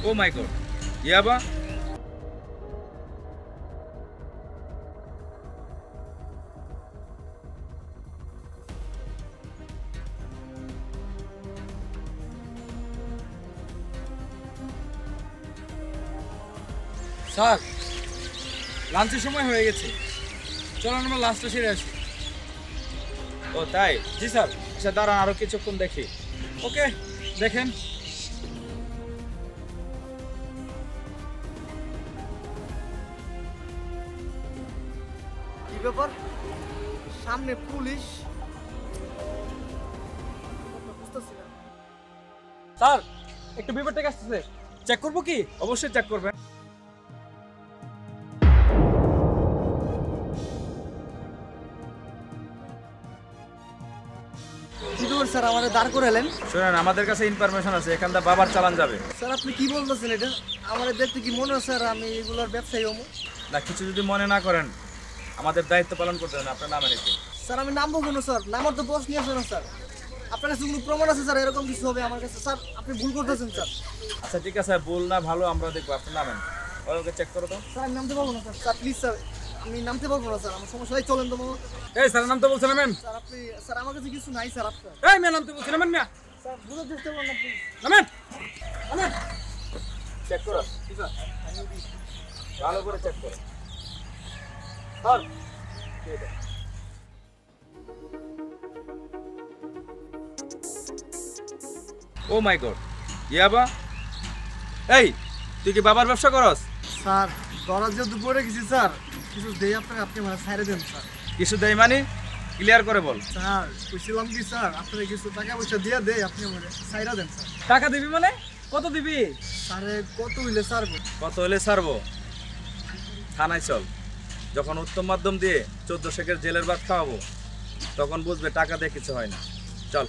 Oh my god. ইয়াবা? Sir, লাঞ্চের সময় হয়ে গেছে। চলো আমরা লাঞ্চটা সেরে আসি। ও তাই? জি স্যার। আচ্ছা দাঁড়ান, আরো কিছুক্ষণ দেখি। ওকে, দেখেন। কি ব্যাপার? সামনে পুলিশ। বুঝতেছি না। স্যার, একটু বিপদ থেকে আসতেছে। চেক করবো কি? অবশ্যই চেক করবেন। কি ব্যাপার স্যার, আমাদের দাঁড় করে এলেন? শুনেন, আমাদের কাছে ইনফরমেশন আছে এখানটা বাবার চালান যাবে স্যার আপনি কি বলতেছেন এটা? আমাদের দেখতে কি মনে হয় স্যার আমি এগুলোর ব্যবসায়ী হবো? না। কিছু যদি মনে না করেন, আমাদের দায়িত্ব পালন করতে হবে। আপনার নামে নিতে। স্যার আমি নামবো কেন স্যার? নামার তো বস নিয়ে আসে না স্যার। আপনার কাছে কোনো প্রমাণ আছে স্যার এরকম কিছু হবে আমার কাছে? স্যার আপনি ভুল করতেছেন স্যার। আচ্ছা ঠিক আছে, ভুল না ভালো আমরা দেখবো। আপনার নামেন। ওকে চেক করো তো। স্যার আমি নামতে পারবো না স্যার। স্যার প্লিজ স্যার, আমি নামতে পারবো না স্যার। আমার সমস্যা হয়, চলেন তো মামা। এই স্যার, নাম তো বলছেন না ম্যাম। স্যার আপনি, স্যার আমার কাছে কিছু নাই স্যার আপনার। এই ম্যাম, নাম তো বলছেন না ম্যাম। স্যার বুঝার চেষ্টা করুন না প্লিজ। নামেন। নামেন। চেক করো। ঠিক আছে, ভালো করে চেক করো। স্যার, ও মাই গড। ইয়াবা? এই, তুই কি বাবার ব্যবসা করস? স্যার দরাজ যেহেতু পড়ে গেছি স্যার, কিছু দেই আপনাকে, আপনি মানে ছাইড়ে দেন স্যার। কিছু দেই মানে? ক্লিয়ার করে বল। স্যার কইছিলাম কি স্যার, আপনাকে কিছু টাকা পয়সা দিয়ে দেই, আপনি মানে ছাইড়া দেন স্যার। টাকা দিবি মানে? কত দিবি? স্যারে কত হইলে স্যার? কত হলে ছাড়বো? থানায় চল। যখন উত্তম মাধ্যম দিয়ে 14 শেখের জেলের ভাত খাওয়াবো, তখন বুঝবে টাকা দিয়ে কিছু হয় না। চল।